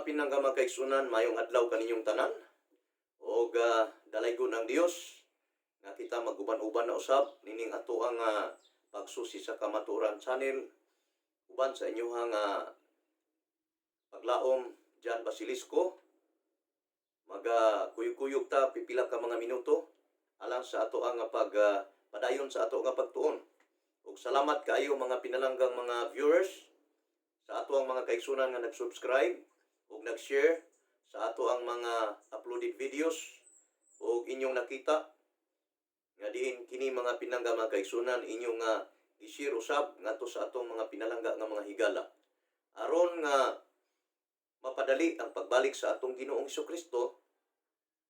pinangga mga kaigsunan, mayong adlaw kaninyong tanan. O dalaygon ng Dios nga kita maguban-uban na usab nining ato ang pagsusi sa kamatuoran channel uban sa inyohang paglaom Jan Basilisco. Kuyog-kuyog ta pipila ka mga minuto alang sa ato ang padayon sa ato nga pagtuon. Ug salamat kaayo mga pinalanggang mga viewers sa ato ang mga kaigsunan nga nag-subscribe ug nag-share sa ato ang mga uploaded videos ug inyong nakita nga diin kini mga pinangga mga kaigsunan inyong i-share usab ngadto sa atong mga pinalangga nga mga higala aron nga mapadali ang pagbalik sa atong Ginoong Hesukristo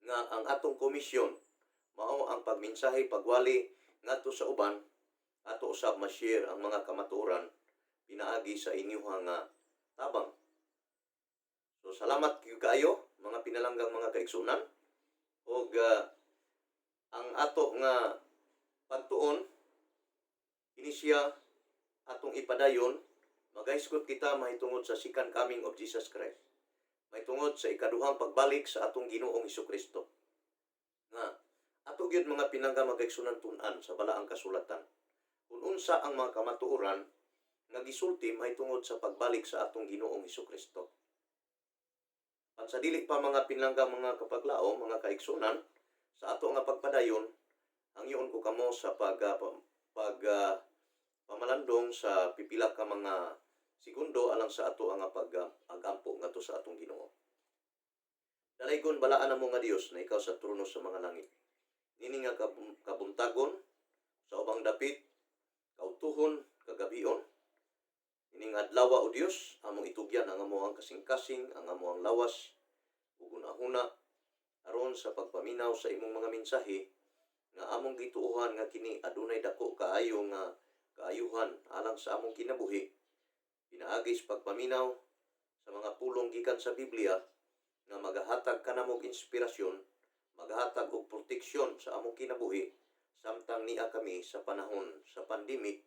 nga ang atong komisyon mao ang pagmensahe pagwali ngadto sa uban ato usab ma-share ang mga kamatuoran pinaagi sa inyohang tabang. So salamat kaayo mga pinalanggang mga kaigsunan ug ang ato nga pagtuon kini siya atong ipadayon magahisgot kita mahitungod sa second coming of Jesus Christ. Mahitungod sa ikaduhang pagbalik sa atong Ginoong Hesukristo. Nga ato gyud mga pinangga mga kaigsunan tun-an sa balaang kasulatan. Kung unsa ang mga kamatuoran nga gisulti mahitungod sa pagbalik sa atong Ginoong Hesukristo. Pansadili pa mga pinangga mga kapaglaom, mga kaigsunan, sa ato nga pagpadayon, hangyoon ko kamo sa pamalandong sa pipila ka mga segundo alang sa ato nga agampo ngadto sa atong Ginoo. Dalaygon balaan namo nga Dios na ikaw sa trono sa mga langit. Nini nga kabuntagon sa ubang dapit, kautuhon, kagabion, ining adlaw o Dios, among itugyan ang amoang kasing-kasing, ang amoang lawas, ug una-huna, aron sa pagpaminaw sa imong mga mensahe, nga among gituohan nga kini adunay dako kaayo nga kaayuhan alang sa among kinabuhi. Pinaagis pagpaminaw sa mga pulong gikan sa Biblia, nga magahatag kanamong inspirasyon, magahatag og proteksyon sa among kinabuhi, samtang niya kami sa panahon sa pandemic,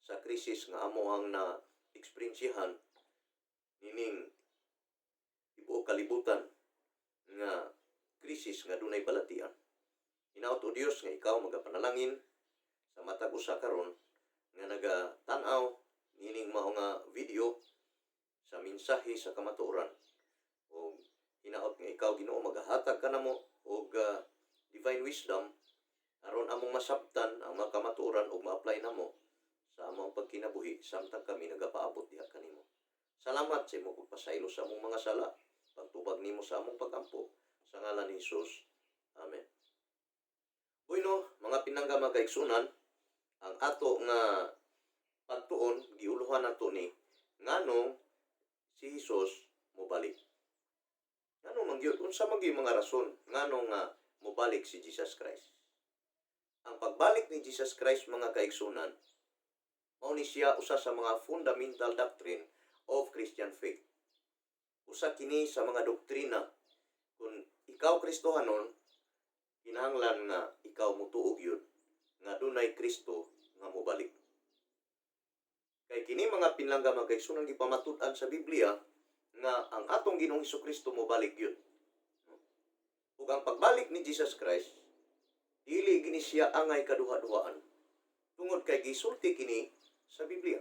sa krisis nga amoang na eksperyensyahan nining tibuok kalibutan nga krisis nga dunay balatian. Hinaut o Dios nga ikaw magapanalangin sa matag usa karon nga nagatanaw nining mao nga video sa mensahe sa kamatuoran. O hinaut nga ikaw Ginoo magahatag kanamo og divine wisdom aron among masabtan ang mga kamatuoran ug ma-apply namo sa among pagkinabuhi samtang kami nagapaabot diha kanimo. Salamat sa imong pagpasaylo sa among mga sala, pagtubag nimo sa among pagampo sa ngalan ni Hesus. Amen. Bueno, mga pinangga mga kaigsunan, ang ato nga pagtuon giuluhan nato ni nganong si Hesus mobalik. Nganong mangyud unsa man gyud mga rason nganong mobalik si Jesus Christ? Ang pagbalik ni Jesus Christ mga kaigsunan mao ni siya usa sa mga fundamental doctrine of Christian faith. Usa kini sa mga doktrina kung ikaw Kristohanon, kinahanglan nga ikaw mutuog yun nga dunay Kristo nga mobalik. Kay kini mga pinlangga mga kaigsunan gipamatud-an sa Biblia nga ang atong Ginoong Hesukristo mobalik yun. Ug ang pagbalik ni Jesus Christ dili gini siya angay kaduha-duhaan tungod kay gisulti kini sa Biblia.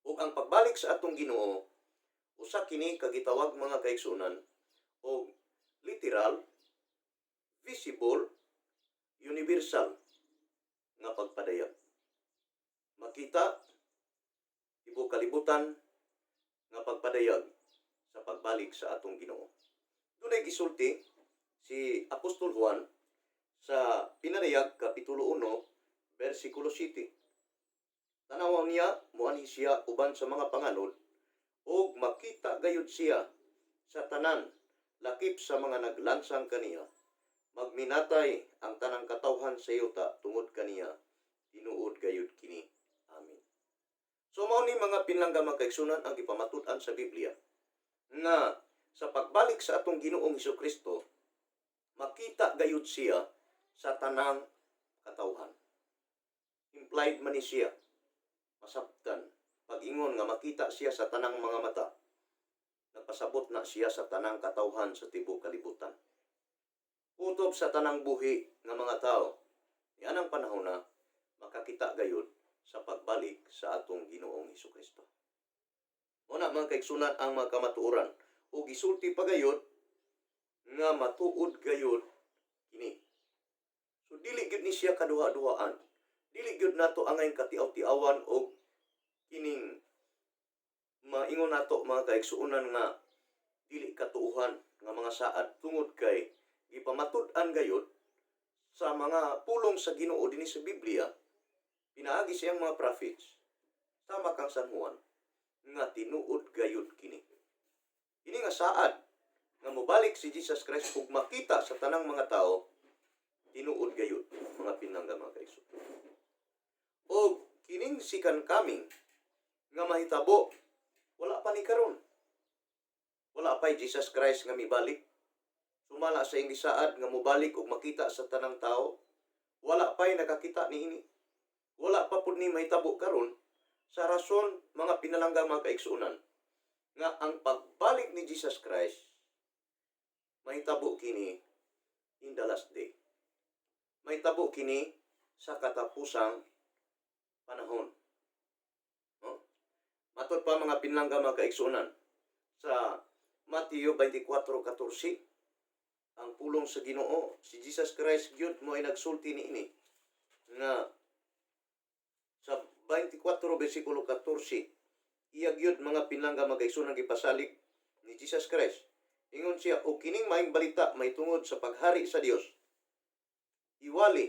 Ug ang pagbalik sa atong Ginoo usa kini kagitawag mga kaigsunan og literal, visible, universal nga pagpadayag. Makita tibuok kalibutan nga pagpadayag sa pagbalik sa atong Ginoo. Dunay gisulti si Apostol Juan sa Pinarayag Kapitulo 1 versikulo 7. Tanawaw niya, muanhi siya uban sa mga panganod, ug makita gayud siya sa tanan, lakip sa mga naglansang kaniya. Magminatay ang tanang katawhan sa yuta tungod kaniya, tinuod gayud kini. Amen. So mao ni mga pinlangga mga kaigsunan ang gipamatud-an sa Biblia, nga sa pagbalik sa atong Ginoong Hesukristo, makita gayud siya sa tanang katawhan. Implied man ni siya, masabtan, pag-ingon nga makita siya sa tanang mga mata. pasabot na siya sa tanang katawhan sa tibuok kalibutan. Kutob sa tanang buhi nga mga tao, yan ang panahon na makakita gayud sa pagbalik sa atong Ginoong Hesukristo. Muna mga kaigsunan ang mga kamatuoran o gisulti pa gayud nga matuod gayud kini. So dili gyud ni siya kaduha-duhaan. Dili gyud nato angay katiaw-tiawan og kining maingon nato mga kaigsuonan nga dili katuuhan nga mga saad tungod kay gipamatud-an gayud sa mga pulong sa Ginoo dinhi sa Biblia. Pinaagi siyang mga prophets tama kang San Juan nga tinuod gayud kini. Kini nga saad nga mobalik si Jesus Christ ug makita sa tanang mga tao, tinuod gayud mga pinangga mga kaigsuonan. O kining second coming nga mahitabo wala pa ni karon. Wala pa Jesus Christ nga mibalik. Sumala sa iyang saad nga mobalik ug makita sa tanang tao, wala pa'y nakakita niini. Wala pa pud ni mahitabo karon sa rason mga pinalanggang mga kaigsuonan nga ang pagbalik ni Jesus Christ mahitabo kini in the last day. Mahitabo kini sa katapusang panahon. No? Matod pa mga pinalanggang mga kaigsuonan sa Mateo 24:14, ang pulong sa Ginoo, si Jesus Christ gyud mo ay nagsulti niini nga sa 24 bersikulo 14, iya gyud mga pinangga magaigsunan gipasalig ni Jesus Christ. Ingon siya, o kining maayong balita may tungod sa paghari sa Dios. Iwali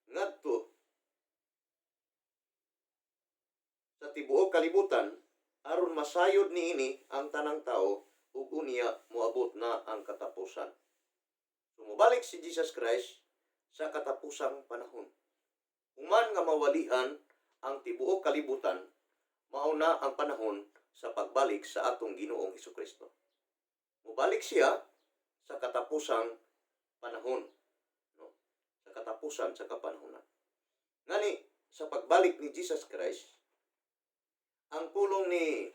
ngadto sa tibuok kalibutan aron masayod niini ang tanang tao ug unya moabot na ang katapusan. Sumubalik si Jesus Christ sa katapusang panahon. Human nga mawalian ang tibuok kalibutan, mauna ang panahon sa pagbalik sa atong Ginoong Hesukristo. Mubalik siya sa katapusang panahon. No? Sa katapusan sa kapanahonan. Ngani, sa pagbalik ni Jesus Christ, ang pulong ni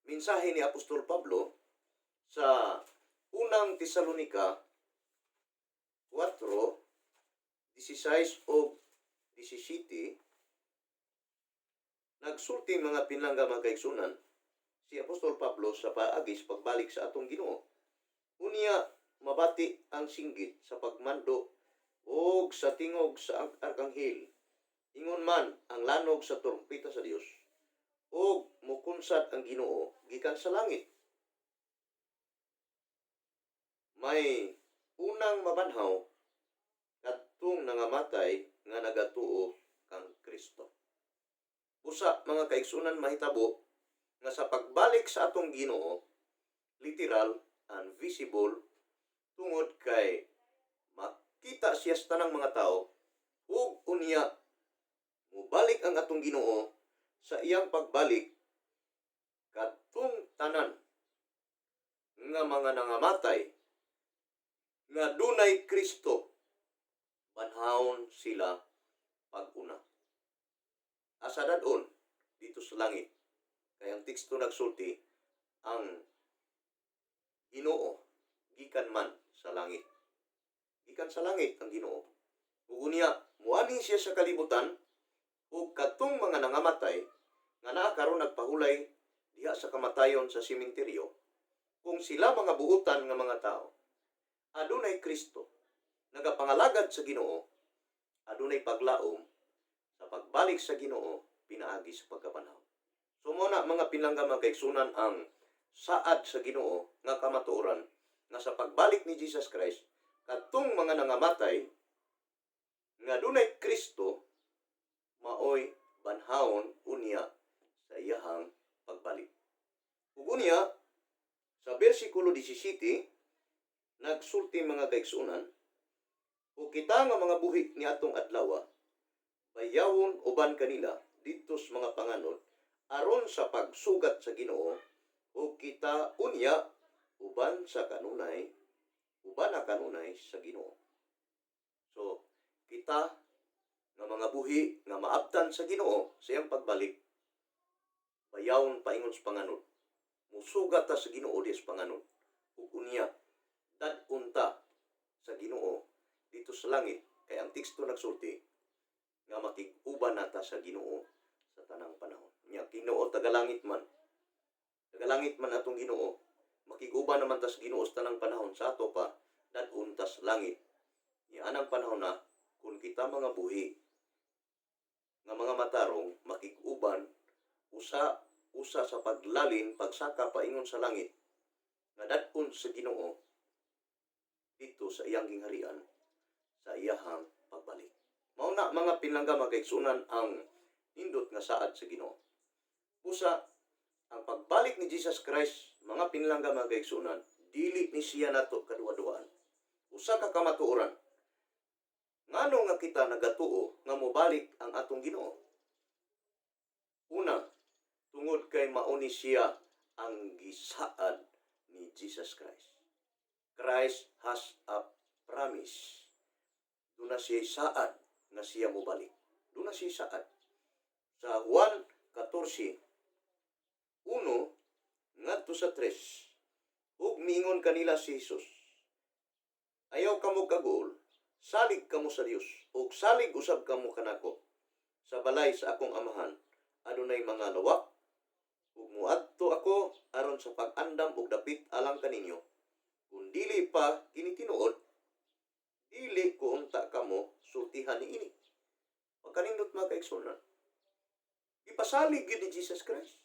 mensahe ni Apostol Pablo sa unang Tesalonika 4:16 o 17, nagsulti mga pinangga mga kaigsunan si Apostol Pablo sa paagi sa pagbalik sa atong Ginoo. Unya mabati ang singgit sa pagmando o sa tingog sa arkanghel. Ingon man ang lanog sa trumpeta sa Dios. O mukunsad ang Ginoo gikan sa langit. May unang mabanhaw kadtong nangamatay nga nagatuo kang Kristo. Busa mga kaigsunan mahitabo nga sa pagbalik sa atong Ginoo, literal and visible tungod kay makita siya sa tanang mga tao ug unya mubalik ang atong Ginoo sa iyang pagbalik kadtong tanan nga mga nangamatay nga dunay Kristo banhawon sila pag-una. Asa dadon dito sa langit. Kaya ang teksto nagsulti, ang Ginoo gikan man sa langit. Gikan sa langit ang Ginoo. Ug unya muani siya sa kalibutan ug kadtong mga nangamatay nga naa karon nagpahulay diha sa kamatayon sa sementeryo, kung sila mga buutan nga mga tao, adunay Kristo nagapangalagad sa Ginoo, adunay paglaom sa pagbalik sa Ginoo pinaagi sa pagkapanahon. So muna mga pinangga mga kaigsunan ang saad sa Ginoo nga kamatuoran nga sa pagbalik ni Jesus Christ kadtong mga nangamatay nga dunay Kristo maoy banhawon unya sa iyahang pagbalik. Ug unya sa bersikulo 17 nagsulti mga kaigsunan, o kita nga mga buhi ni atong adlaw, bayawon uban kanila dito sa mga panganod aron sa pagsugat sa Ginoo, o kita unya uban sa kanunay, uban na kanunay sa Ginoo. So, kita nga mga buhi nga maabtan sa Ginoo sa iyang pagbalik, bayawon paingon sa panganod, musuga ta sa Ginoo des panganon. Ug unya dad-on ta sa Ginoo dito sa langit, kay ang teksto nagsulti nga makig-uban nata sa Ginoo sa tanang panahon. Nya Ginoo tagalangit man atong Ginoo, makig-uban naman ta sa Ginoo sa tanang panahon. Sa ato pa dad-on ta sa langit. Nya anang panahon na kung kita mga buhi nga mga matarong makig-uban usa sa paglalin pagsaka paingon sa langit nga dad-on sa Ginoo dito sa iyang gingharian sa iyahang pagbalik. Mao na mga pinangga magaigsunan ang nindot nga saad sa Ginoo. Busa ang pagbalik ni Jesus Christ, mga pinangga magaigsunan, dili ni siya nato kaduwa-duwaan. Usa ka kamatuoran. Ngano nga kita nagatuo nga mobalik ang atong Ginoo? Una, tungod kay mauni siya ang gisaad ni Jesus Christ. Christ has a promise. Doon na siya saad na siya mobalik. Doon na siya saad. Sa Juan 14, 1 ngadto sa 3, ug miingon kanila si Jesus, ayaw kamo kagool, salig kamo sa Dios, ug salig usab kamo kanako. Sa balay sa akong amahan adunay mga lawak, ug muadto ako aron sa pag-andam ug dapit alang kaninyo. Kung dili pa kini tinuod, dili ko unta kamo sultihan niini. Pagkanindot mga kaigsunan, ipasalig yun ni Jesus Christ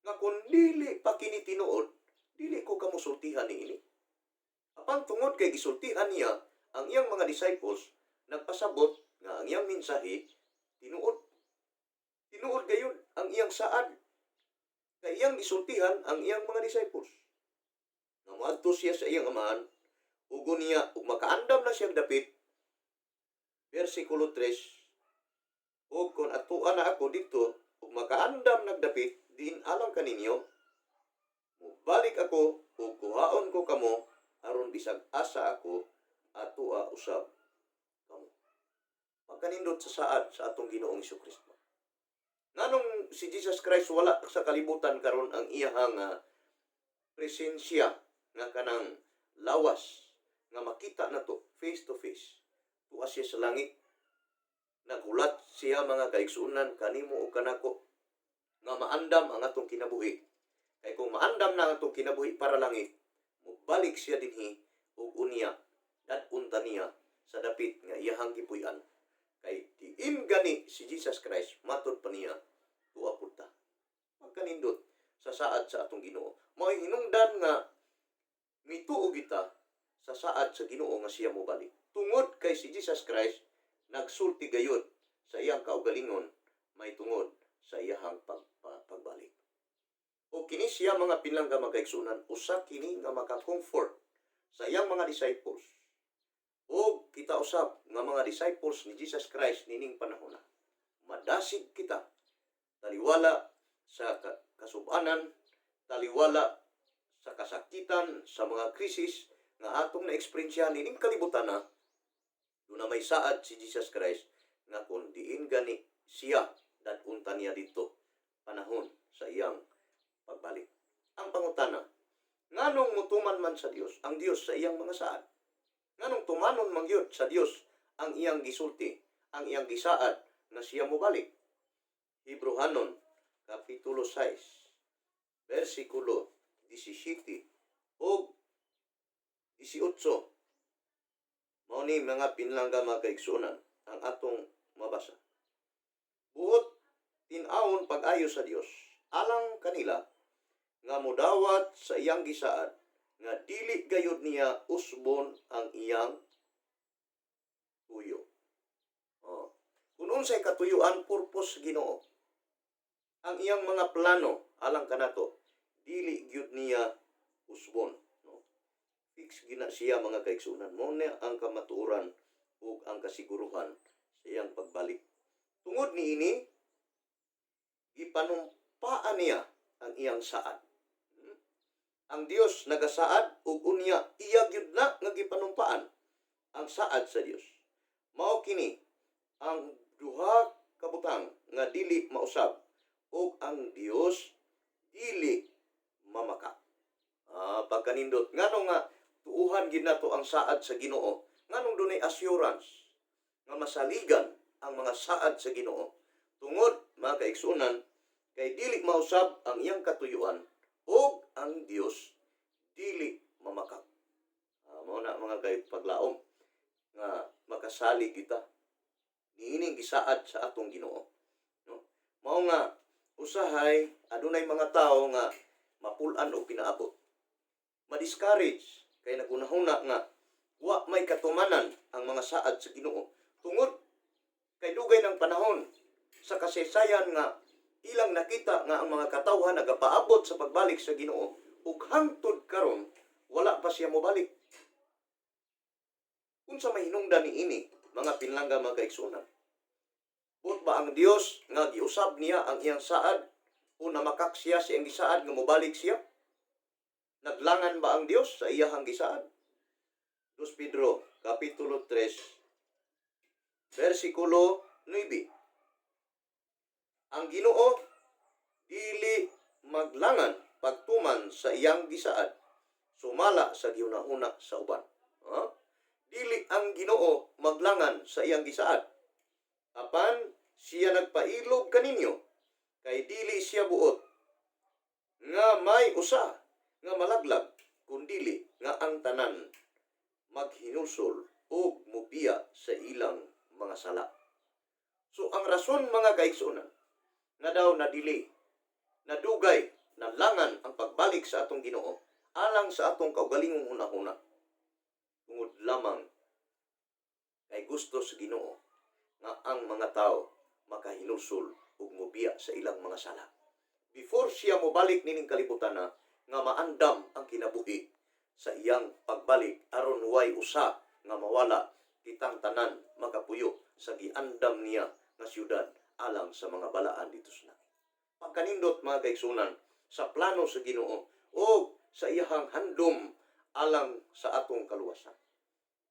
nga kung dili pa kini tinuod, dili ko kamo sultihan niini. Apang tungod kay gisultihan niya ang iyang mga disciples, nagpasabot nga ang iyang mensahe tinuod. Tinuod gayon ang iyang saad. Kay iyang gisultihan ang iyang mga disciples. Nga moadto siya sa iyang amahan, ugo niya ug makaandam na siyang dapit. Versikulo 3, ug kung atuan na ako dito ug makaandam nagdapit diin alang kaninyo, mubalik ako ug kuhaon ko kamo aron bisag asa ako atua usab kamo. Pagkanindot sa saad sa atong Ginoong Jesucristo. Nganong si Jesus Christ wala sa kalibutan karon ang iyang presensya nga kanang lawas nga makita nato face to face. Tuwa siya sa langit. Nagulat siya mga kaigsunan kanimo o kanako nga maandam ang atong kinabuhi. Kay kung maandam na ang atong kinabuhi para langit, mubalik siya dinhi ug unya dad-unta niya sa dapit nga iyahang gipuy-an. Kay diin gani si Jesus Christ, matod pa niya, tuwa pud ta. Pagkanindot sa saad sa atong Ginoo, mao'y hinungdan nga mituo kita sa saad sa Ginoo nga siya mobalik. Tungod kay si Jesus Christ nagsulti gayud sa iyang kaugalingon, may tungod sa iyahang pagbalik. O kini siya mga pinangga magaigsunan, usa kini nga maka-comfort sa iyang mga disciples. O kita usab nga mga disciples ni Jesus Christ nining panahon na. Madasig kita, taliwala sa kasub-anan, taliwala sa kasakitan, sa mga krisis nga atong na-eksperyensyahan nining kalibutan na, doon na may saad si Jesus Christ nga kung diin gani siya dad-unta niya dito panahon sa iyang pagbalik. Ang pangutana, nganong mutuman man sa Dios ang Dios sa iyang mga saad? Nganong tumanon man gyud sa Dios ang iyang gisulti, ang iyang gisaad na siya mobalik? Hebrehanon kapitulo 6 versikulo 17 o 18. Mao ni mga pinlangga mga kaigsunan ang atong mabasa. Buot tin-awon pag-ayo sa Dios alang kanila nga modawat sa iyang gisaad nga dili gayud niya usbon ang iyang tuyo. Kung unsay katuyuan purpose Ginoo, ang iyang mga plano alang kanato dili gyud niya usbon. Fix gina siya mga kaigsunan. Mo na ang kamatuoran ug ang kasiguruhan sa iyang pagbalik. Tungod niini, gipanumpaan niya ang iyang saad. Ang Dios nagasaad ug unya iya gyud na nga gipanumpaan ang saad sa Dios. Mao kini ang duha ka butang nga dili mausab ug ang Dios dili mamaka. Pagkanindot ngano nga tuuhan gid nato ang saad sa Ginoo, nganong dunay assurance nga masaligan ang mga saad sa Ginoo. Tungod mga kaigsunan kay dili mausab ang iyang katuyuan o ang Dios dili mamakak. Mao na mga paglaom nga makasalig kita niining gisaad sa atong Ginoo. No? Mao nga usahay adunay mga tawo nga mapulan og pinaabot. Ma-discourage kay nagunahuna nga wa may katumanan ang mga saad sa Ginoo tungod kay dugay ng panahon sa kasaysayan nga ilang nakita nga ang mga katawhan nagapaabot sa pagbalik sa Ginoo ug hangtod karon wala pa siya mobalik. Unsa may hinungdan niini mga pinlangga mga kaigsunan? But ba ang Dios nga giusab niya ang iyang saad o namakak siya sa iyang gisaad nga mobalik siya? Naglangan ba ang Dios sa iyahang gisaad? 2 Pedro kapitulo 3 versikulo 9. Ang Ginoo dili maglangan pagtuman sa iyang gisaad, sumala sa giunahuna sa uban. Dili ang Ginoo maglangan sa iyang gisaad. Apan siya nagpailog kaninyo kay dili siya buot nga may usa nga malaglag kundili nga ang tanan maghinusol o mubiya sa ilang mga sala. So ang rason mga kaigsunan nga daw nadili, nadugay, nalangan ang pagbalik sa atong Ginoo alang sa atong kaugalingong hunahuna. Tungod lamang kay gusto sa Ginoo nga ang mga tao makahinusol ug mubiya sa ilang mga sala. Before siya mobalik nining kalibutan na nga maandam ang kinabuhi sa iyang pagbalik aron way usa nga mawala kitang tanan makapuyo sa giandam niya nga syudad alang sa mga balaan dito sa langit. Pagkanindot mga kaigsunan sa plano sa Ginoo o sa iyahang handom alang sa atong kaluwasan.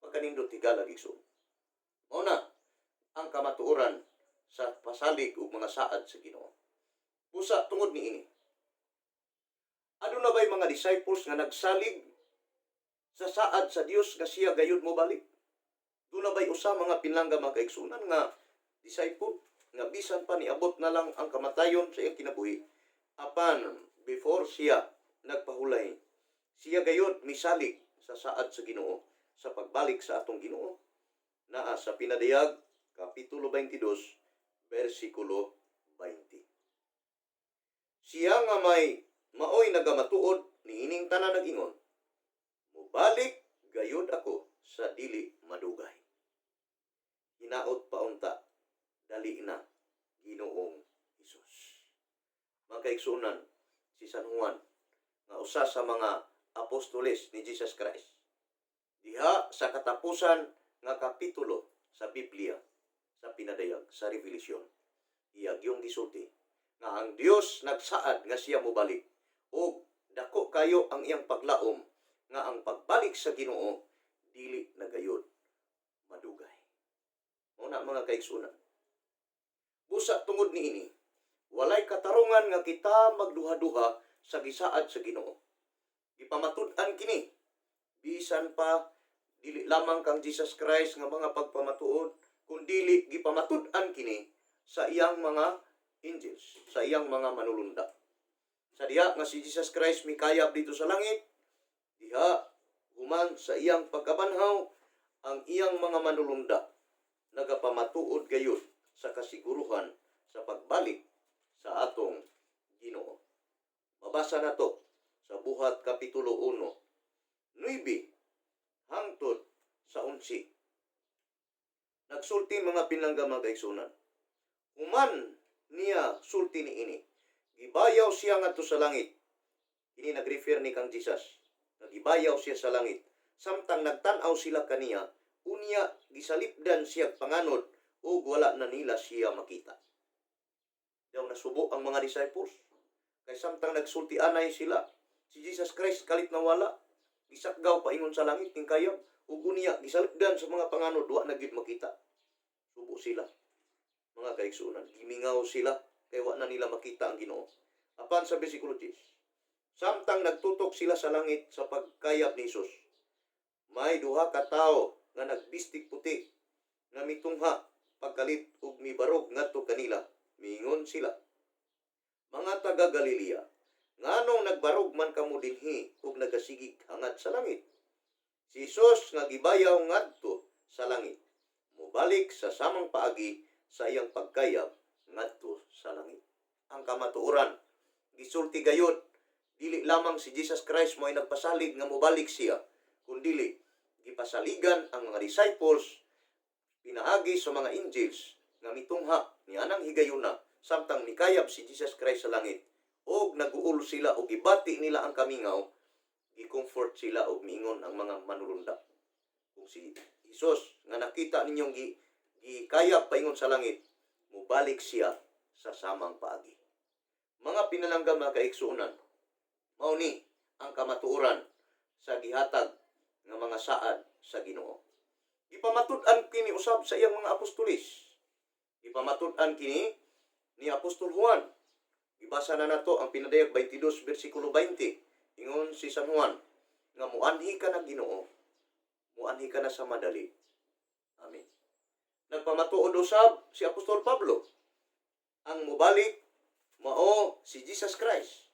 Pagkanindot tigala igsoon. Una, ang kamatuoran sa pasalig ug mga saad sa Ginoo. Busa tungod niini. Ano na ba'y mga disciples nga nagsalig sa saad sa Dios nga siya gayud mo balik? Doon na ba'y usa mga pinlangga mga kaigsunan nga disciple nga bisan pa niabot na lang ang kamatayon sa iyang kinabuhi. Apan before siya nagpahulay, siya gayud misalig sa saad sa Ginoo sa pagbalik sa atong Ginoo. Naa sa Pinadayag kapitulo 22 versikulo 20. Siya nga may maoy nagamatuod niining tanan nag-ingon, mubalik gayud ako sa dili madugay. Hinaot paunta, dali na Ginoong Hesus. Mga kaigsunan, si San Juan nga usa sa mga apostoles ni Jesus Christ, diha sa katapusan nga kapitulo sa Biblia, sa Pinadayag, sa Revelasyon, iyag yung gisulti nga ang Dios nagsaad nga siya mobalik o dako kayo ang iyang paglaom nga ang pagbalik sa Ginoo dili na gayud madugay. Muna mga kaigsunan, busa tungod niini, walay katarungan nga kita magduha-duha sa gisaad sa Ginoo. Ipamatud-an kini bisan pa dili lamang kang Jesus Christ nga mga pagpamatuod, kundi gipamatud-an kini sa iyang mga angels, sa iyang mga manulunda. Sa diha nga si Jesus Christ mikayap dito sa langit, diha human sa iyang pagkabanhaw ang iyang mga manulunda nagapamatuod gayud sa kasiguruhan sa pagbalik sa atong Ginoo. Mabasa na to sa Buhat kapitulo 1, 9 hangtod sa 11. Nagsulti mga pinlangga mga kaigsunan. Human niya sulti niini, gibayaw siya ngadto sa langit. Ini nag-refer ni kang Jesus. Nagibayaw siya sa langit. Samtang nagtan-aw sila kaniya, unya gisalipdan siya panganod ug wala na nila siya makita. Daw nasubo ang mga disciples. Kay samtang nagsulti anay sila, si Jesus Christ kalit na wala. Gisakgaw paingon sa langit ning kayab ug unya gisalipdan sa mga panganod wa na gid makita. Subo sila. Mga kaigsunan, gimingaw sila kay wa na nila makita ang Ginoo. Apan sa bersikulo 10, Samtang nagtutok sila sa langit sa pagkayab ni Hesus, may duha ka tawo nga nagbistig puti nga mitungha pagkalit ug mibarog ngadto kanila. Miingon sila, mga taga Galilea, nganong nagbarog man kamo dinhi ug nagasigig hangad sa langit? Si Hesus nga gibayaw ngadto sa langit, mobalik sa samang paagi sa iyang pagkayab ngadto sa langit. Ang kamatuoran, gisulti gayud, dili lamang si Jesus Christ mo ay nagpasalig nga mobalik siya, kundili gipasaligan ang mga disciples pinaagi sa mga angels nga mitungha ni anang higayuna samtang mikayab si Jesus Christ sa langit, og naguul sila og gibati nila ang kamingaw, gi-comfort sila og miingon ang mga manulunda. Kung si Hesus nga nakita ninyong gikayab paingon sa langit, mubalik siya sa samang paagi. Mga pinalanggam na kaigsuonan, mao ni ang kamatuoran sa gihatag nga mga saad sa Ginoo. Ipamatud-an kini usab sa iyang mga apostolis. Ipamatud-an kini ni Apostol Juan. Ibasa na nato ang pinadayag 22 bersikulo 20. Ingon si San Juan nga muanhi ka na Ginoo, muanhi ka na sa madali. Amen. Nagpamatuod usab si Apostol Pablo. Ang mubalik mao si Jesus Christ.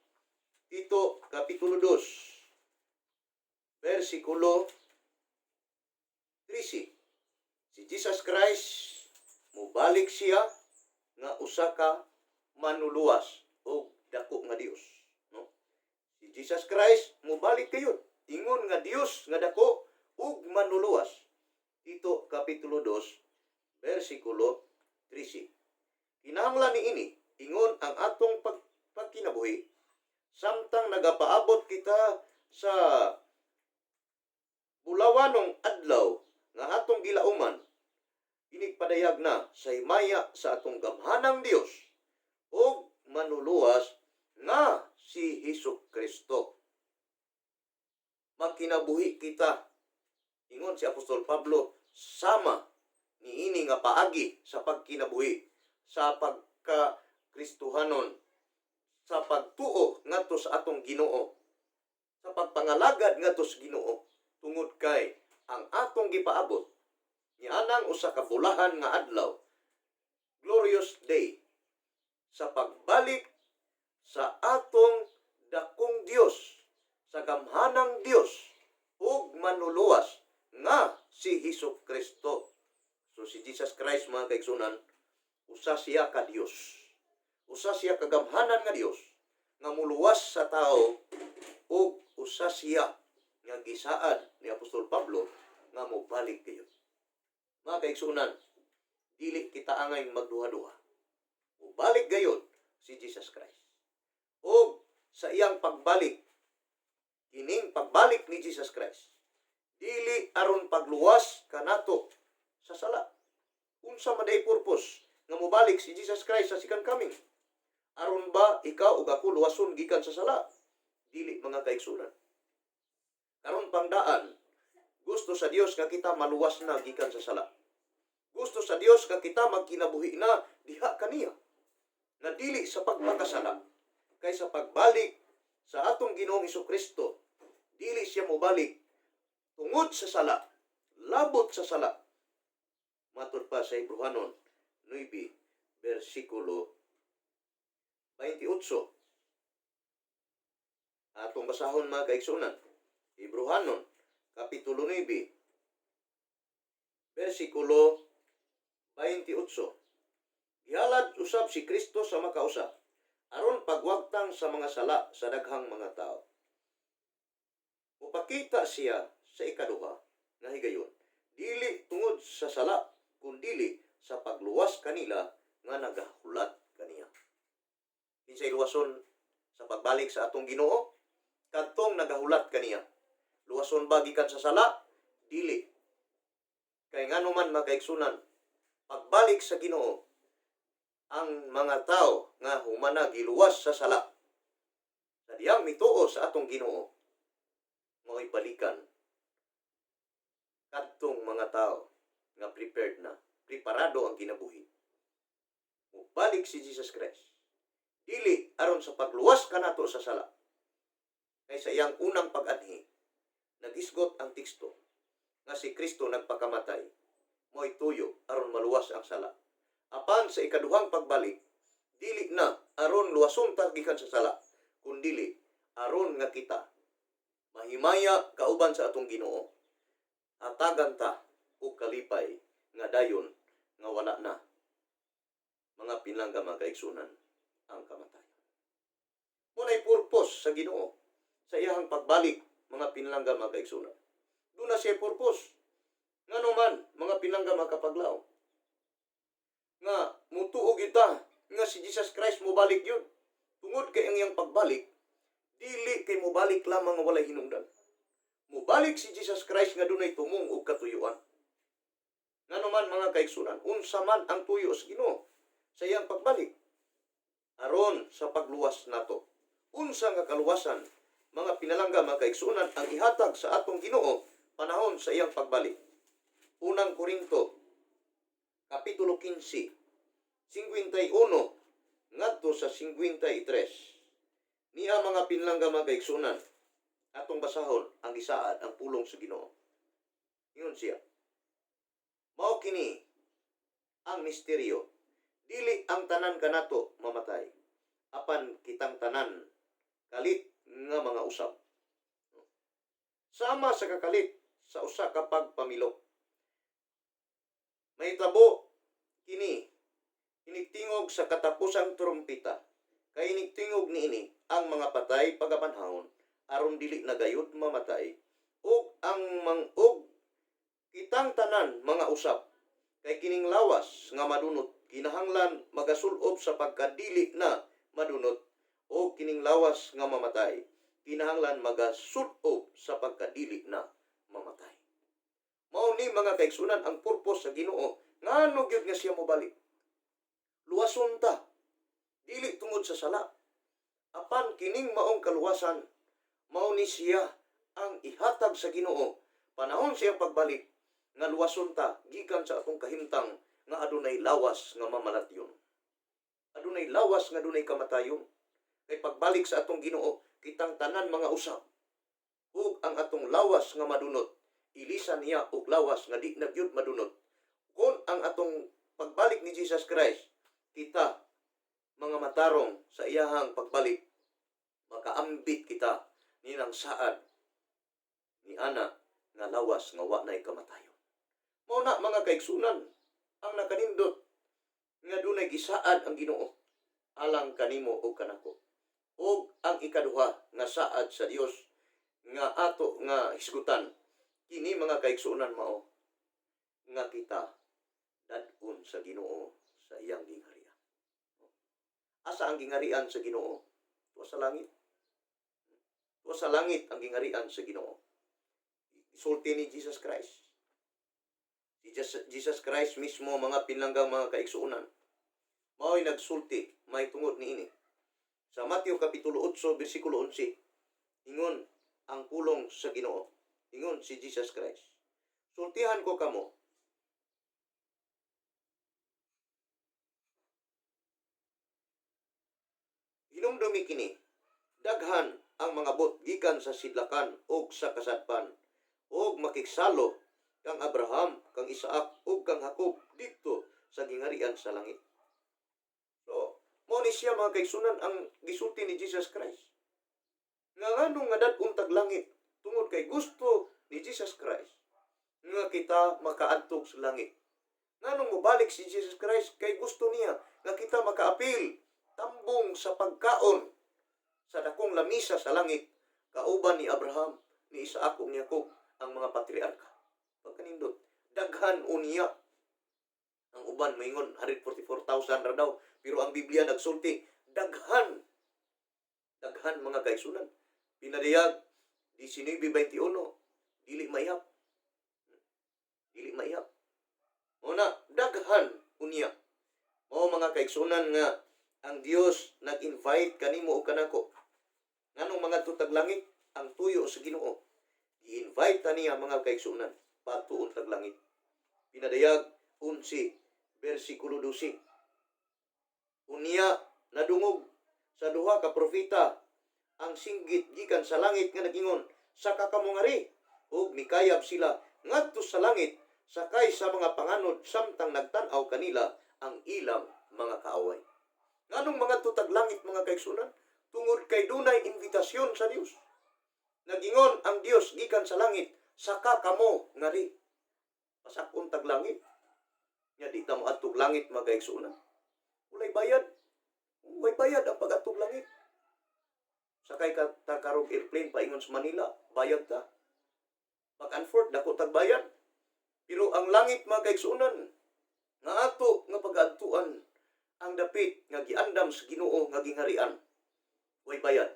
Tito kapitulo 2 bersikulo 13. Si Jesus Christ mubalik siya nga usa ka manuluwas o dako nga Dios, no? Si Jesus Christ mubalik kayon, ingon nga Dios nga dako ug manuluwas. Tito kapitulo 2 bersikulo 13. Kinahanglan niini ingon ang atong pagkinabuhi samtang nagapaabot kita sa bulawanong adlaw nga atong gilauman, inigpadayag na sa himaya sa atong gamhanang Dios ug manuluwas nga si Hesukristo. Magkinabuhi kita, ingon si Apostol Pablo, sama niini nga paagi sa pagkinabuhi, sa pagka-Kristohanon, sa pagtuo ngadto sa atong Ginoo, sa pagpangalagad ngadto sa Ginoo, tungod kay ang atong gipaabot ni anang usa ka bulahan nga adlaw, glorious day, sa pagbalik sa atong dakong Dios, sa gamhanang Dios ug manuluwas nga si Hesukristo. So si Jesus Christ, mga kaigsunan, usa siya ka Dios, usa siya ka gamhanan nga Dios nga muluwas sa tao, ug usa siya nga gisaad ni Apostol Pablo nga mobalik kayo. Mga kaigsunan, dili kita angay magduha-duha. Mobalik gayud si Jesus Christ. O sa iyang pagbalik, kining pagbalik ni Jesus Christ, dili aron pagluwas kanato sa sala. Unsa man day purpose nga mobalik si Jesus Christ sa second coming? Aron ba ikaw ug ako luwason gikan sa sala? Dili, mga kaigsunan. Karon pangdaan, gusto sa Dios nga kita maluwas na gikan sa sala. Gusto sa Dios nga kita magkinabuhi na diha kaniya, na dili sa pagpakasala, kay sa pagbalik sa atong Ginoong Hesukristo, dili siya mobalik tungod sa sala, labot sa sala. Matud pa sa Hebrehanon 9 bersikulo 28. Atong basahon, mga kaigsunan. Hebrehanon kapitulo 9 bersikulo 28. Gihalad usab si Kristo sa makausa aron pagwagtang sa mga sala sa daghang mga tao. Upakita siya sa ikaduha nga higayon, dili tungod sa sala, kundili sa pagluwas kanila nga nagahulat kaniya. Kinsay luwason sa pagbalik sa atong Ginoo? Kadtong nagahulat kaniya. Luwason ba gikan sa sala? Dili. Kay ngano man, mga kaigsunan, pagbalik sa Ginoo, ang mga tao nga humana giluwas sa sala, sa diyang mituo sa atong Ginoo, mao'y balikan kadtong mga tao nga prepared na, preparado ang kinabuhi. Mubalik si Jesus Christ, dili aron sa pagluwas kanato sa sala, Kay sa iyang unang pag-anhi, nagisgot ang teksto nga si Kristo nagpakamatay, mo'y tuyo aron maluwas ang sala. Apan sa ikaduhang pagbalik, dili na aron luwason ta gikan sa sala, kundili aron nga kita mahimaya kauban sa atong Ginoo, hatagan ta og kalipay nga dayon nga wala na mga pinlangga mga kaigsunan ang kamatayon. Muna'y purpose sa Ginoo sa iyang pagbalik mga pinlangga mga kaigsunan. Doon na siya purpose. Nga naman mga pinlangga mga kapaglaw, nga mutuo kita nga si Jesus Christ mo balik yun. Tungod kay ang iyang pagbalik, dili kay mo balik lamang nga walay hinungdan. Mubalik si Jesus Christ nga dunay tumong og katuyuan. Nga naman mga kaigsunan, unsa man ang tuyo sa Ginoo sa iyang pagbalik aron sa pagluwas nato. Unsa nga kaluwasan mga pinalangga mga kaigsunan ang ihatag sa atong Ginoo panahon sa iyang pagbalik. Unang Korinto kapitulo 15 51 ngadto sa 53. Niya mga pinlangga mga kaigsunan, atong basahon ang gisaad ang pulong sa Ginoo. Ingon siya, mao kini ang misteryo, dili ang tanan kanato mamatay, apan kitang tanan kalit nga mga usab. Sama sa kakalit sa usa ka pagpamilok. May tabo kini inigtingog sa katapusang trumpita, kay inigtingog niini ang mga patay pagapanhawon aron dili na gayud mamatay, ug ang mangog kitang tanan mga usab, kay kining lawas nga madunot kinahanglan magasulob sa pagkadili na madunot, o kining lawas nga mamatay kinahanglan magasulob sa pagkadili na mamatay. Mao ni mga kaigsunan ang purpose sa Ginoo ngano gyud nga siya mobalik. Luwason ta, dili tungod sa sala, apan kining maong kaluwasan mao ni siya ang ihatag sa Ginoo panahon siyang pagbalik, nga luwason ta gikan sa atong kahimtang nga adunay lawas nga mamalatyon, adunay lawas nga adunay kamatayon. Kay pagbalik sa atong Ginoo, kitang tanan mga usab, ug ang atong lawas nga madunot ilisan niya og lawas nga di na gyud madunot. Kung ang atong pagbalik ni Jesus Christ, kita mga matarong sa iyahang pagbalik, makaambit kita ninang saad ni ana nga lawas nga wa nay kamatayon. Mao na mga kaigsunan ang nakanindot nga dunay gisaad ang Ginoo alang kanimo o kanako. Og ang ikaduha nga saad sa Dios nga ato nga hisgutan, kini mga kaigsunan mao nga kita dad-on sa Ginoo sa iyang gingharian. Asa ang gingharian sa Ginoo? Tuwa sa langit. Tuwa sa langit ang gingharian sa Ginoo. Isulti ni Jesus Christ. Jesus Christ mismo mga pinlanggang mga kaigsunan, mao'y nagsulti may tungod niini. Sa Mateo kapitulo 8 bersikulo 11, ingon ang pulong sa Ginoo, ingon si Jesus Christ, sultihan ko kamo, hinumdumi kini, daghan ang mga bot gikan sa sidlakan og sa kasadpan, og makiksalo kang Abraham, kang Isaac, ug kang Jacob dito sa gingharian sa langit. So, mao ni siya mga kaigsunan ang gisulti ni Jesus Christ. Nga nganong nga dad-on tag langit, tungod kay gusto ni Jesus Christ nga kita makaadtog sa langit. Nganong mobalik si Jesus Christ kay gusto niya nga kita makaapil tambong sa pagkaon sa dakong lamisa sa langit, kauban ni Abraham, ni Isaac ug ni Jacob, ang mga patriarka. Pagkanindot, daghan unya. Ang uban moingon 144,000 ra daw, pero ang Biblia nagsulti daghan. Daghan mga kaigsunan. Pinadiyag 19:21, dili mayap. Dili mayap. Una, daghan unya. Mao mga kaigsunan nga ang Dios nag-invite kanimo o kanako. Nganong mga tutag langit ang tuyo sa Ginoo. I-invite ta niya mga kaigsunan patuon tag langit. Pinadayag 11 bersikulo 12. Unya nadungog sa duha ka propeta ang singgit gikan sa langit nga nagingon, saka kamo ngari, ug nikayab sila ngadto sa langit sakay sa mga panganod samtang nagtan-aw kanila ang ilang mga kaaway. Nganong mga tutag langit mga kaigsunan? Tungod kay dunay invitasyon sa Dios. Nagingon ang Dios gikan sa langit, saka kamo ngari. Pasakon tag langit. Nya di ta mo adtog langit mga kaigsunan. Walay bayad. Walay bayad ang pag-atog langit. Sakay ka ta karong airplane paingon sa Manila, bayad ta. Back and forth dako tag bayad. Pero ang langit mga kaigsunan, nga ato nga pag-adtuan ang dapit nga giandam sa Ginoo nga gingharian, way bayad.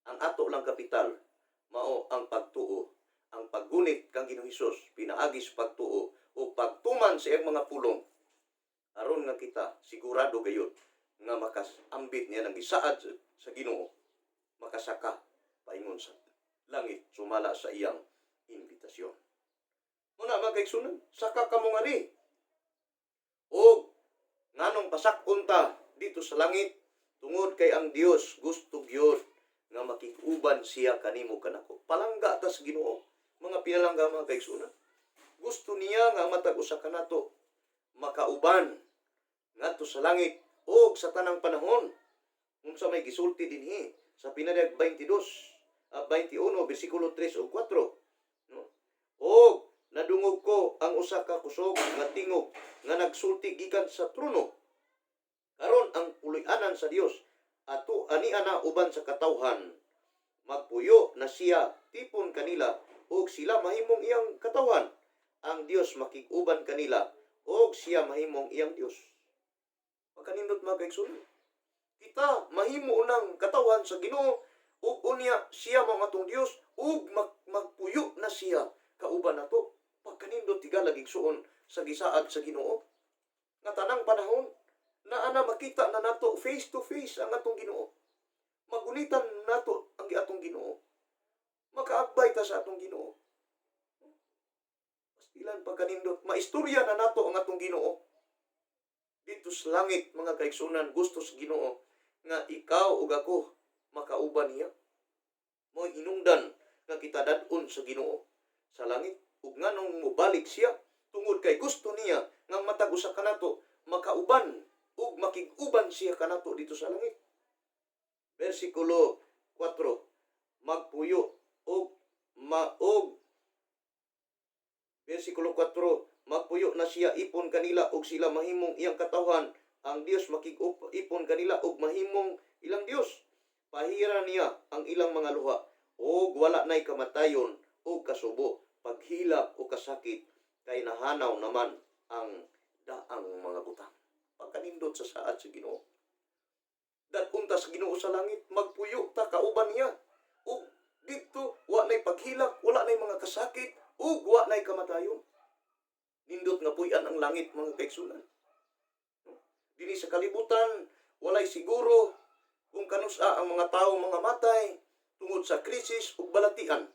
Ang ato lang kapital mao ang pagtuo, ang paggunit kang Ginoong Hesus, pinaagis pagtuo o pagtuman sa iyang mga pulong. Aron nga kita sigurado gayud nga makasambit niya ng gisaad sa Ginoo, makasaka paingon sa langit sumala sa iyang invitasyon. Muna mga kaigsunan, saka kamo ngari. O nganong pasakon ta dito sa langit tungod kay ang Dios gusto gyud nga makig-uban siya kanimo kanako. Palangga ta sa Ginoo, mga pinalangga mga kaigsunan. Gusto niya nga matag usa kanato makauban ngadto sa langit o sa tanang panahon. Unsa may gisulti dinhi sa Pinadiyag 21 bersikulo 3 o 4. No? O nadungog ko ang usa ka kusog nga tingog nga nagsulti gikan sa trono. Karon ang puloy-anan sa Dios ato ani ana uban sa katawhan. Magpuyo na siya tipon kanila ug sila mahimong iyang katawhan. Ang Dios makig-uban kanila ug siya mahimong iyang Dios. Pagkanindot mga kaigsunan, kita mahimo nang katawhan sa Ginoo ug unya siya mao atong Dios ug magpuyo na siya kauban nato. Pagkanindot tigala gigsuon sa gisaad sa Ginoo nga tanang panahon na ana makita na nato face to face ang atong Ginoo. Magunitan nato ang atong Ginoo. Makaagbay ta sa atong Ginoo. Pastilan pagkanindot maistorya na nato ang atong Ginoo. Dito sa langit mga kaigsunan, gusto sa Ginoo nga ikaw ug ako makauban niya. Mo hinungdan nga kita dadon sa Ginoo sa langit ug nganong mobalik siya tungod kay gusto niya nga matag usa kanato makauban ug makig-uban siya kanato dito sa langit. Versikulo 4, magpuyo og versikulo 4, magpuyo na siya ipon kanila ug sila mahimong iyang katawhan. Ang Dios makig-ipon kanila ug mahimong ilang Dios. Pahira niya ang ilang mga luha ug wala nay kamatayon o kasubo, paghilak o kasakit, kay nahanaw naman ang daang mga butang. Pagkanindot sa saad sa Ginoo. Dadunta sa Ginoo sa langit, magpuyo ta kauban niya. Ug dito wa nay paghilak, wala nay mga kasakit, ug wa nay kamatayon. Nindot nga puy-an ang langit mga kaigsunan. Dini sa kalibutan, walay siguro kung kanusa ang mga tao mga matay tungod sa krisis ug balatian.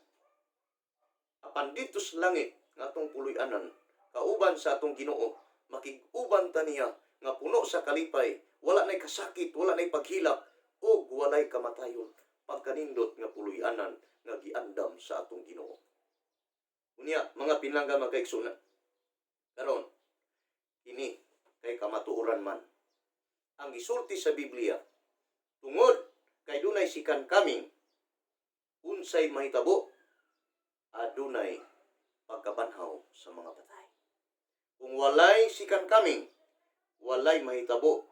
Apan dito sa langit nga atong puloy-anan, kauban sa atong Ginoo, makig-uban ta niya nga puno sa kalipay, wala nay kasakit, wala nay paghilak, ug walay kamatayon. Pagkanindot nga puloy-anan nga giandam sa atong Ginoo. Unya, mga pinangga mga kaigsunan. Karon, kini kay kamatuoran man. Ang gisulti sa Biblia, tungod kay dunay sikan kaming, unsay mahitabo, adunay pagkabanhaw sa mga patay. Kung walay sikan kaming, walay mahitabo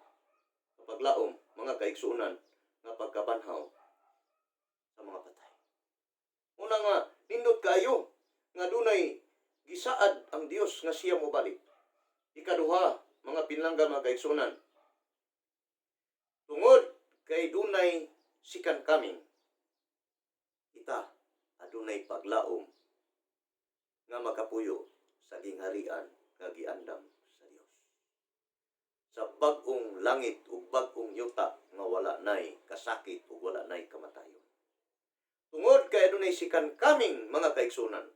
sa paglaom, mga kaigsunan, nga pagkabanhaw sa mga patay. Una nga, nindot kayo, nga dunay gisaad ang Dios nga siya mobalik. Ikaduha, mga pinlangga mga kaigsunan, tungod kay dunay sikan kaming, kita adunay paglaom nga makapuyo sa gingharian nga giandam sa Dios. Sa bag-ong langit ug bag-ong yuta nga wala nay kasakit ug wala nay kamatayon. Tungod kay adunay sikan kaming mga kaigsunan,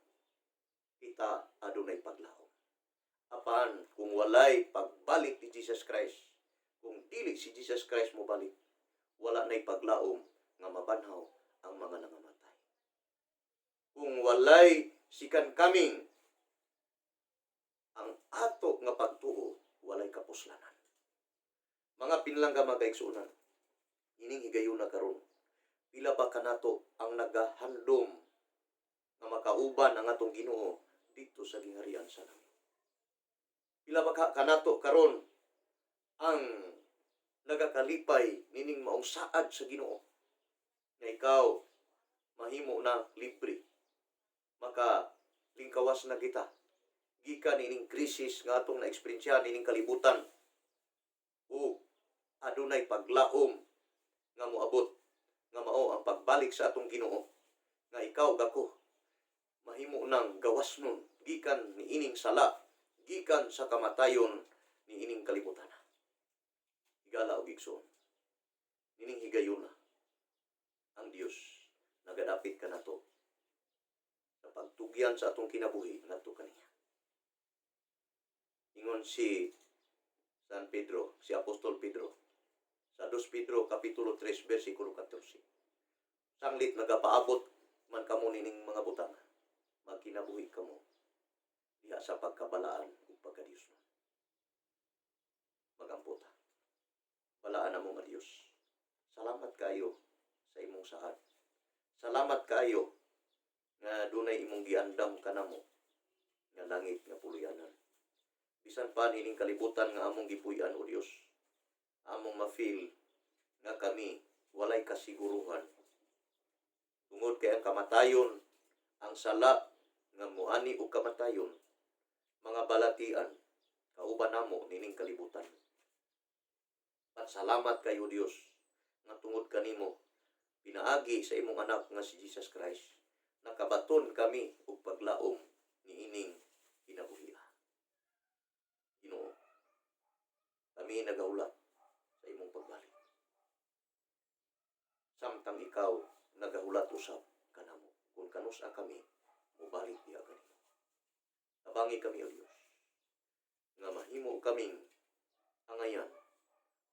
kita adunay paglaom. Apan kung walay pagbalik ni Jesus Christ, kung dili si Jesus Christ mo balik, wala nay paglaom nga mabanhaw ang mga nangamatay. Kung walay sikan kaming ang ato nga pagtuo, walay kapuslanan. Mga pinlangga mga kaigsuonan, ining higayon na karon, pila ba kanato ang nagahandom nga makauban ang atong Ginoo dito sa gingharian sa langit? Pila ba kanato karon ang nagakalipay nining maong saad sa Ginoo nga ikaw mahimo na libre, maka lingkawas na kita gikan nining krisis nga atong na-eksperyensya nining kalibutan, o adunay paglaom nga moabot nga mao ang pagbalik sa atong Ginoo, nga ikaw gako mahimo nang gawasnon gikan niining sala, gikan sa kamatayon niining kalibutan. Higala og igsoon, nining higayon na ang Dios nagadapit kanato sa pagtugyan sa atong kinabuhi ngadto kaniya. Ingon si San Pedro, si Apostol Pedro, sa 2 Pedro kapitulo 3 bersikulo 14. Sanglit nagapaabot man kamo nining mga butang, magkinabuhi kamo diha sa pagkabalaan ug pagkadiyos. Magampota. Balaan na mo nga Dios. Salamat kayo sa imong saad. Salamat kayo nga dunay imong giandam kanamo nga langit nga puluyanan. Bisan pa nining kalibutan nga among gipuy-an o Dios, among ma-feel nga kami walay kasiguruhan. Tungod kay ang kamatayon, ang sala nga muani og kamatayon, mga balatian, kauban namo nining kalibutan. Pasalamat kayo Dios nga tungod kanimo pinaagi sa imong anak nga si Jesus Christ, nakabaton kami og paglaom niining kinabuhi. Ginoo, kami nagaulat sa imong pagbalik. Samtang ikaw nagahulat usab kanamo kung kanusa kami mobalik diha kanimo. Tabangi kami o Dios nga mahimo kaming angayan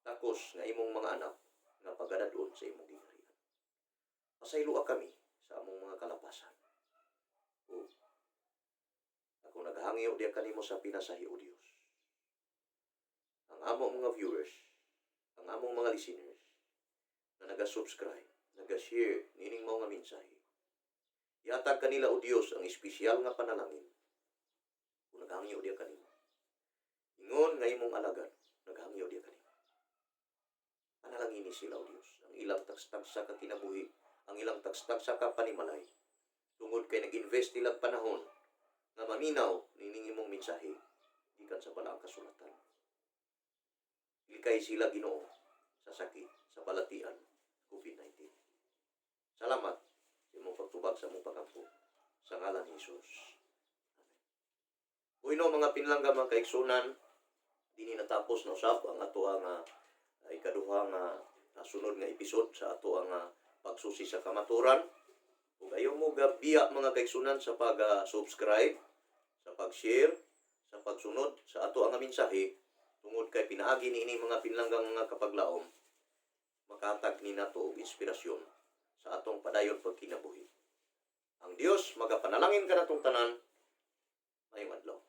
takos nga imong mga anak nga pagadadon sa imong gingharian. Pasayloa kami sa among mga kalapasan. O ako naghangyo diha kanimo sa pinasahi o Dios. Ang among mga viewers, ang among mga listeners na naga-subscribe, naga-share nining mga mensahe, ihatag kanila o Dios ang espesyal nga panalangin kung naghangyo diya kanimo. Ingon nga imong alagad, naghangyo diya kanimo. Panalangin ni sila o Dios, ang ilang tagsa ka kinabuhi, ang ilang tagsa ka panimalay, tungod kay nag-invest nilang panahon nga maminaw nining imong mensahe gikan sa balaang kasulatan. Ilikay sila Ginoo sa sakit, sa balatian, COVID-19. Salamat sa imong pagtubag sa imong pagampo. Sa ngalan ni Jesus. Amen. Uy no, mga pinlangga, mga kaigsunan, dini natapos na usab ang ato ang ikaduha nga sunod nga episode sa ato ang pagsusi sa kamaturan. Ug ayaw mo gabiya mga kaigsunan sa pag-subscribe, sa pag-share, sa pagsunod sa ato ang mensahe. Tungod kay pinaagi niini mga pinlanggang mga kapaglaom, makahatag ni nato og inspirasyon sa atong padayon pagkinabuhi. Ang Dios magapanalangin kanatong tanan. Mayong adlaw.